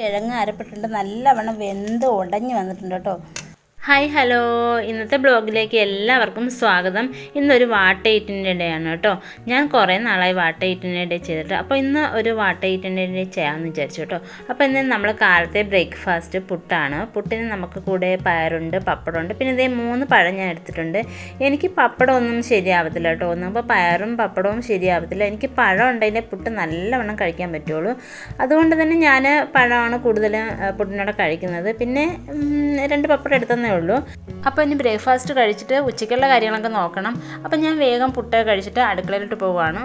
കിഴങ്ങ് അരപ്പിട്ടുണ്ട്, നല്ലവണ്ണം വെന്ത് ഉടഞ്ഞ് വന്നിട്ടുണ്ട് കേട്ടോ. ഹായ് ഹലോ, ഇന്നത്തെ ബ്ലോഗിലേക്ക് എല്ലാവർക്കും സ്വാഗതം. ഇന്നൊരു വാട്ട ഈറ്റിൻ്റെ ഡേ ആണ് കേട്ടോ. ഞാൻ കുറേ നാളായി വാട്ട ഈറ്റിൻ്റെ ഡേ ചെയ്തിട്ട്, അപ്പോൾ ഇന്ന് ഒരു വാട്ട ഈറ്റിൻ്റെ ഡേ ചെയ്യാമെന്ന് വിചാരിച്ചു കേട്ടോ. അപ്പോൾ ഇന്ന് നമ്മൾ കാലത്തെ ബ്രേക്ക്ഫാസ്റ്റ് പുട്ടാണ്. പുട്ടിന് നമുക്ക് കൂടെ പയറുണ്ട്, പപ്പടമുണ്ട്, പിന്നെ ഇതേ 3 പഴം ഞാൻ എടുത്തിട്ടുണ്ട്. എനിക്ക് പപ്പടം ഒന്നും ശരിയാവത്തില്ല കേട്ടോ. ഒന്നും പയറും പപ്പടവും ശരിയാവത്തില്ല. എനിക്ക് പഴം ഉണ്ടെങ്കിൽ പുട്ട് നല്ലവണ്ണം കഴിക്കാൻ പറ്റുള്ളൂ. അതുകൊണ്ട് തന്നെ ഞാൻ പഴമാണ് കൂടുതലും പുട്ടിനോടെ കഴിക്കുന്നത്. പിന്നെ 2 പപ്പടം എടുത്തന്നേ ഉള്ളൂ. അപ്പോൾ ഇനി ബ്രേക്ക്ഫാസ്റ്റ് കഴിച്ചിട്ട് ഉച്ചയ്ക്കുള്ള കാര്യങ്ങളൊക്കെ നോക്കണം. അപ്പം ഞാൻ വേഗം പുട്ട് കഴിച്ചിട്ട് അടുക്കളയിലോട്ട് പോവുകയാണ്.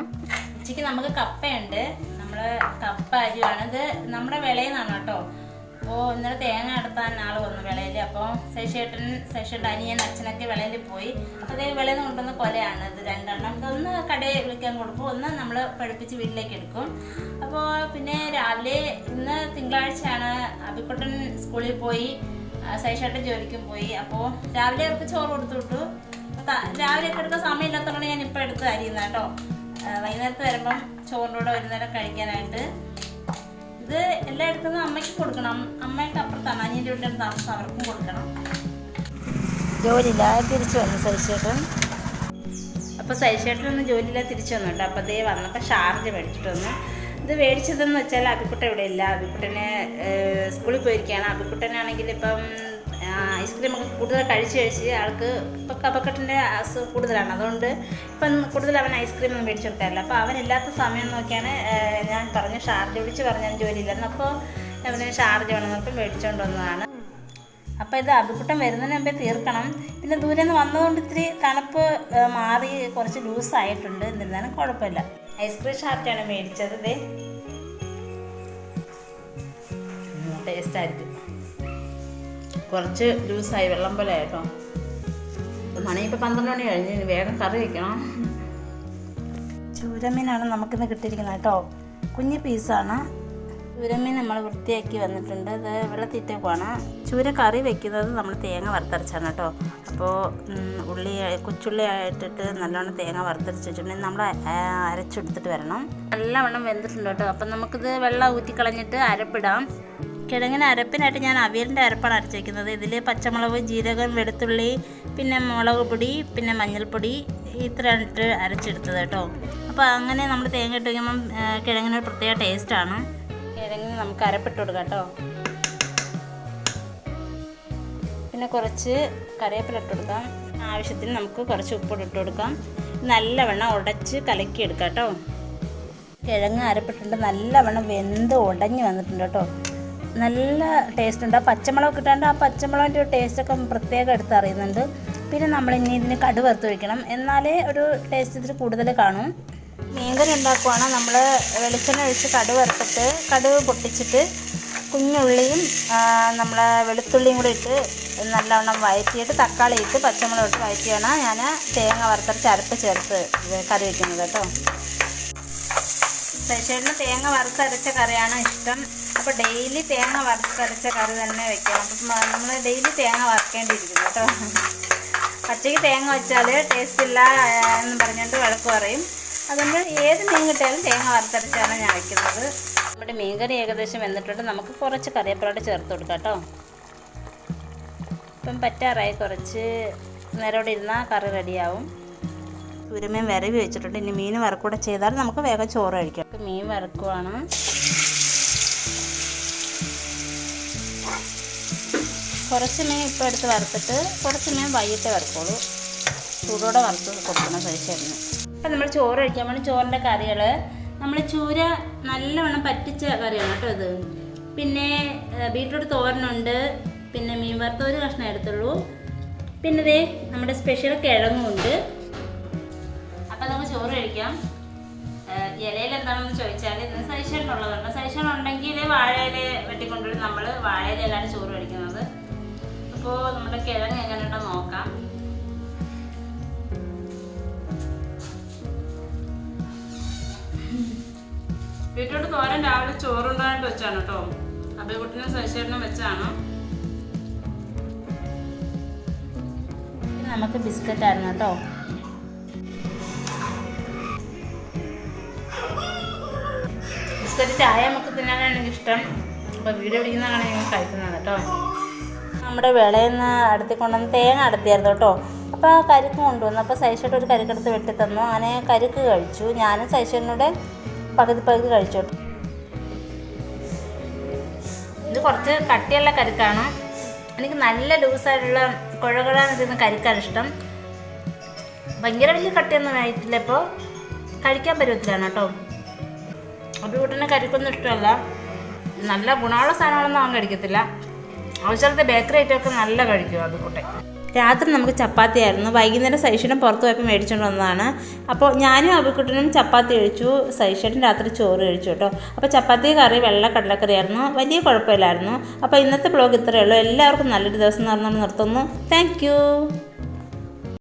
ഉച്ചയ്ക്ക് നമുക്ക് കപ്പയുണ്ട്. നമ്മൾ കപ്പ അരിയാണ്. ഇത് നമ്മുടെ വിളയിൽ നിന്നാണ് കേട്ടോ. അപ്പോൾ ഇന്നലെ തേങ്ങ എടുത്താൻ ആൾ വന്നു വിളയിൽ. അപ്പോൾ ശശിയേട്ടൻ അനിയൻ അച്ഛനൊക്കെ വിളയിൽ പോയി. അപ്പോൾ അതേ വിളയിൽ നിന്ന് കൊണ്ടുവന്ന കൊലയാണ് ഇത് 2 എണ്ണം. ഇതൊന്ന് കടയിൽ വിളിക്കാൻ കൊടുക്കും, ഒന്ന് നമ്മൾ പഠിപ്പിച്ച് വീട്ടിലേക്ക് എടുക്കും. അപ്പോൾ പിന്നെ രാവിലെ ഇന്ന് തിങ്കളാഴ്ചയാണ്. അബിക്കുട്ടൻ സ്കൂളിൽ പോയി, ശശിയേട്ടൻ ജോലിക്കും പോയി. അപ്പോൾ രാവിലെ അവർക്ക് ചോറ് കൊടുത്തു വിട്ടു. രാവിലെ ഒക്കെ എടുക്കാൻ സമയമില്ലാത്തതുകൊണ്ട് ഞാൻ ഇപ്പോൾ എടുത്ത് അരിയുന്ന കേട്ടോ. വൈകുന്നേരത്ത് വരുമ്പം ചോറിൻ്റെ കൂടെ ഒരു നേരം കഴിക്കാനായിട്ട്. ഇത് എല്ലാം എടുക്കുന്നത് അമ്മയ്ക്ക് കൊടുക്കണം. അമ്മയ്ക്ക് അപ്പുറത്താണ്, അനിയൻ്റെ വീട്ടിൽ താമസം, അവർക്കും കൊടുക്കണം. ജോലിയില്ലാതെ തിരിച്ചു വന്നു ശശിയേട്ടൻ. അപ്പോൾ ശശിയേട്ടനൊന്ന് ജോലിയില്ലാതെ തിരിച്ചു വന്നു കേട്ടോ. അപ്പോൾ അതേ വന്നപ്പോൾ ഷാർജ മേടിച്ചിട്ട് വന്നു. ഇത് മേടിച്ചതെന്ന് വെച്ചാൽ അബിക്കുട്ടൻ ഇവിടെ ഇല്ല. അബിക്കുട്ടന് സ്കൂളിൽ പോയിരിക്കുകയാണ്. അബിക്കുട്ടനാണെങ്കിൽ ഇപ്പം ഐസ്ക്രീമൊക്കെ കൂടുതൽ കഴിച്ച് ആൾക്ക് ഇപ്പം കഫക്കെട്ടിൻ്റെ അസുഖം കൂടുതലാണ്. അതുകൊണ്ട് ഇപ്പം കൂടുതൽ അവൻ ഐസ്ക്രീമൊന്നും മേടിച്ചു കൊടുക്കാറില്ല. അപ്പോൾ അവനില്ലാത്ത സമയം നോക്കിയാണ് ഞാൻ പറഞ്ഞു, ഷാർജ വിളിച്ച് പറഞ്ഞു ഞാൻ ജോലിയില്ലെന്ന്. അപ്പോൾ അവന് ഷാർജ വേണമെന്നപ്പോൾ മേടിച്ചുകൊണ്ട് വന്നതാണ്. അപ്പോൾ ഇത് അബിക്കുട്ടൻ വരുന്നതിന് മുമ്പേ തീർക്കണം. പിന്നെ ദൂരെ നിന്ന് വന്നതുകൊണ്ട് ഇത്തിരി തണുപ്പ് മാറി കുറച്ച് ലൂസായിട്ടുണ്ട്. എന്നിരുന്നാലും കുഴപ്പമില്ല. ഐസ്ക്രീം ഷാർജാണ് മേടിച്ചത്. ഇതേ ടേസ്റ്റായിരിക്കും. കുറച്ച് ലൂസായി, വെള്ളം പോലെ ആയിട്ടോ. മണി ഇപ്പോൾ 12 മണി കഴിഞ്ഞ്. ഇനി വേഗം കറി വയ്ക്കണം. ചൂരമീനാണ് നമുക്കിന്ന് കിട്ടിയിരിക്കുന്നത് കേട്ടോ. കുഞ്ഞ് പീസാണ്. ചൂരമീൻ നമ്മൾ വൃത്തിയാക്കി വന്നിട്ടുണ്ട്. അത് വെള്ളത്തിട്ടേക്കുവാണ്. ചൂര കറി വെക്കുന്നത് നമ്മൾ തേങ്ങ വറുത്തരച്ചാണ് കേട്ടോ. അപ്പോൾ കൊച്ചുള്ളി ആയിട്ടിട്ട് നല്ലോണം തേങ്ങ വറുത്തരച്ച് വെച്ചിട്ടുണ്ടെങ്കിൽ നമ്മൾ അരച്ചെടുത്തിട്ട് വരണം. നല്ലവണ്ണം വെന്തിട്ടുണ്ട് കേട്ടോ. അപ്പം നമുക്കിത് വെള്ളം ഊറ്റിക്കളഞ്ഞിട്ട് അരപ്പിടാം. കിഴങ്ങിന് അരപ്പിനായിട്ട് ഞാൻ അവിയലിൻ്റെ അരപ്പാണ് അരച്ചേക്കുന്നത്. ഇതിൽ പച്ചമുളക്, ജീരകം, വെളുത്തുള്ളി, പിന്നെ മുളക് പൊടി, പിന്നെ മഞ്ഞൾപ്പൊടി ഇത്ര ഇട്ട് അരച്ചെടുത്തത് കേട്ടോ. അപ്പോൾ അങ്ങനെ നമ്മൾ തേങ്ങ ഇട്ട് വയ്ക്കുമ്പം കിഴങ്ങിനൊരു പ്രത്യേക ടേസ്റ്റാണ്. കിഴങ്ങിന് നമുക്ക് അരപ്പിട്ട് കൊടുക്കാം കേട്ടോ. പിന്നെ കുറച്ച് കറിവേപ്പില ഇട്ട് കൊടുക്കാം. ആവശ്യത്തിന് നമുക്ക് കുറച്ച് ഉപ്പിട്ട് ഇട്ട് കൊടുക്കാം. നല്ലവണ്ണം ഉടച്ച് കലക്കി എടുക്കാം കേട്ടോ. കിഴങ്ങ് അരപ്പിട്ടുണ്ട്, നല്ലവണ്ണം വെന്ത് ഉടഞ്ഞ് വന്നിട്ടുണ്ട് കേട്ടോ. നല്ല ടേസ്റ്റ് ഉണ്ട്. ആ പച്ചമുളക് ഇട്ടാണ്ട് ആ പച്ചമുളകിൻ്റെ ഒരു ടേസ്റ്റൊക്കെ പ്രത്യേകം എടുത്തറിയുന്നുണ്ട്. പിന്നെ നമ്മളിനി ഇതിന് കടുക് വറുത്ത് ഒഴിക്കണം, എന്നാലേ ഒരു ടേസ്റ്റ് ഇതിൽ കൂടുതൽ കാണും. മീൻകറി ഉണ്ടാക്കുവാണ്. നമ്മൾ വെളിച്ചെണ്ണ ഒഴിച്ച് കടുക് വറുത്തിട്ട് കടുക് പൊട്ടിച്ചിട്ട് കുഞ്ഞുള്ളിയും നമ്മൾ വെളുത്തുള്ളിയും കൂടി ഇട്ട് നല്ലവണ്ണം വഴറ്റിയിട്ട് തക്കാളി ഇട്ട് പച്ചമുളക് ഇട്ട് വഴറ്റിയാണ് ഞാൻ തേങ്ങ വറുത്തരച്ച് അരപ്പ് ചേർത്ത് കറി വയ്ക്കുന്നത് കേട്ടോ. ശശിയേട്ടന് തേങ്ങ വറുത്തരച്ച കറിയാണ് ഇഷ്ടം. അപ്പോൾ ഡെയിലി തേങ്ങ വറുത്തരച്ച കറി തന്നെ വെക്കണം. അപ്പം നമ്മൾ ഡെയിലി തേങ്ങ വറുക്കേണ്ടിയിരിക്കുന്നു കേട്ടോ. പച്ചയ്ക്ക് തേങ്ങ വെച്ചാൽ ടേസ്റ്റ് ഇല്ല എന്ന് പറഞ്ഞിട്ട് വഴക്ക് പറയും. അതുകൊണ്ട് ഏത് മീൻ കിട്ടിയാലും തേങ്ങ വറുത്തരച്ചാണ് ഞാൻ വയ്ക്കുന്നത്. നമ്മുടെ മീൻകറി ഏകദേശം വെന്തിട്ടുണ്ട്. നമുക്ക് കുറച്ച് കറിവേപ്പിലോട്ട് ചേർത്ത് കൊടുക്കാം കേട്ടോ. ഇപ്പം പറ്റാറായി. കുറച്ച് നേരോടെ ഇരുന്നാൽ കറി റെഡിയാവും. ചൂരമീൻ വിരവി വെച്ചിട്ടുണ്ട്. ഇനി മീൻ വറക്കൂടെ ചെയ്താൽ നമുക്ക് വേഗം ചോറ് കഴിക്കാം. മീൻ വറക്കുവാണ്. കുറച്ച് മീൻ ഇപ്പോൾ എടുത്ത് വറുത്തിട്ട് കുറച്ച് മീൻ വൈകിട്ട് വറുക്കോളൂ. ചൂടോടെ വറുത്ത് കൊടുക്കണം ശശിയേട്ടന്. അപ്പം നമ്മൾ ചോറ് കഴിക്കാൻ വേണ്ടി ചോറിൻ്റെ കറികൾ നമ്മൾ ചൂര നല്ലവണ്ണം പറ്റിച്ച കറിയാണ് കേട്ടോ ഇത്. പിന്നെ ബീറ്റ്റൂട്ട് തോരനുണ്ട്, പിന്നെ മീൻ വറുത്ത ഒരു കഷ്ണം എടുത്തുള്ളൂ, പിന്നെ ഇതേ നമ്മുടെ സ്പെഷ്യൽ കിഴങ്ങുണ്ട്. അപ്പം നമുക്ക് ചോറ് കഴിക്കാം. ഇലയിൽ എന്താണെന്ന് ചോദിച്ചാൽ ഇന്ന് ശശിയേട്ടനുള്ളതുണ്ട്. ശശിയേട്ടനുണ്ടെങ്കിൽ വാഴയില വെട്ടിക്കൊണ്ടുവരും. നമ്മൾ വാഴയിലാണ് ചോറ് കഴിക്കുന്നത്. അപ്പോൾ നമ്മുടെ കിഴങ്ങ് എങ്ങനെയുണ്ടോ നോക്കാം. ബീറ്റ്റൂട്ട് തോരൻ രാവിലെ ചോറുണ്ടായിട്ട് വെച്ചാണ് കേട്ടോ. അബിക്കുട്ടനും ശശിയേട്ടനും വെച്ചാണ്. നമുക്ക് ബിസ്ക്കറ്റ് ആയിരുന്നു കേട്ടോ. ബിസ്ക്കറ്റ് ചായ നമുക്ക് തിന്നാനാണ് എനിക്കിഷ്ടം. അപ്പോൾ വീഡിയോ പിടിക്കുന്നതാണ് ഞങ്ങൾ കഴിക്കുന്നത് കേട്ടോ. നമ്മുടെ വിളയിൽ നിന്ന് അടുത്തി കൊണ്ടുവന്ന് തേങ്ങ അടുത്തിയായിരുന്നു കേട്ടോ. അപ്പോൾ കരിക്ക് കൊണ്ടുവന്നു. അപ്പോൾ സൈഷേട്ട് ഒരു കരിക്കെടുത്ത് വെട്ടി തന്നു. അങ്ങനെ കരിക്ക് കഴിച്ചു. ഞാനും സൈഷേട്ടിനൂടെ പകുതി കഴിച്ചു. ഇത് കുറച്ച് കട്ടിയുള്ള കരിക്കാണ്. എനിക്ക് നല്ല ലൂസായിട്ടുള്ള കുഴകുഴാന്നിരുന്ന കരിക്കാണ് ഇഷ്ടം. ഭയങ്കര വലിയ കട്ടിയൊന്നും ആയിട്ടില്ല. ഇപ്പോൾ കഴിക്കാൻ പരുവത്തിലാണ് കേട്ടോ. അബിക്കുട്ടന് കരിക്കൊന്നും ഇഷ്ടമല്ല. നല്ല ഗുണമുള്ള സാധനങ്ങളൊന്നും അവൻ കഴിക്കത്തില്ല. ആവശ്യത്തെ ബേക്കറി ഐറ്റമൊക്കെ നല്ല കഴിക്കും അബിക്കുട്ടൻ. രാത്രി നമുക്ക് ചപ്പാത്തി ആയിരുന്നു. വൈകുന്നേരം സൈഷേട്ടൻ പുറത്ത് പോയപ്പോൾ മേടിച്ചുകൊണ്ട് വന്നതാണ്. അപ്പോൾ ഞാനും അബിക്കുട്ടനും ചപ്പാത്തി കഴിച്ചു. സൈഷേട്ടൻ രാത്രി ചോറ് കഴിച്ചു കേട്ടോ. അപ്പോൾ ചപ്പാത്തി കറി വെള്ള കടലക്കറി ആയിരുന്നു. വലിയ കുഴപ്പമില്ലായിരുന്നു. അപ്പോൾ ഇന്നത്തെ ബ്ലോഗ് ഇത്രയേ ഉള്ളൂ. എല്ലാവർക്കും നല്ലൊരു ദിവസം എന്ന് പറഞ്ഞുകൊണ്ട് നിർത്തുന്നു. Thank you.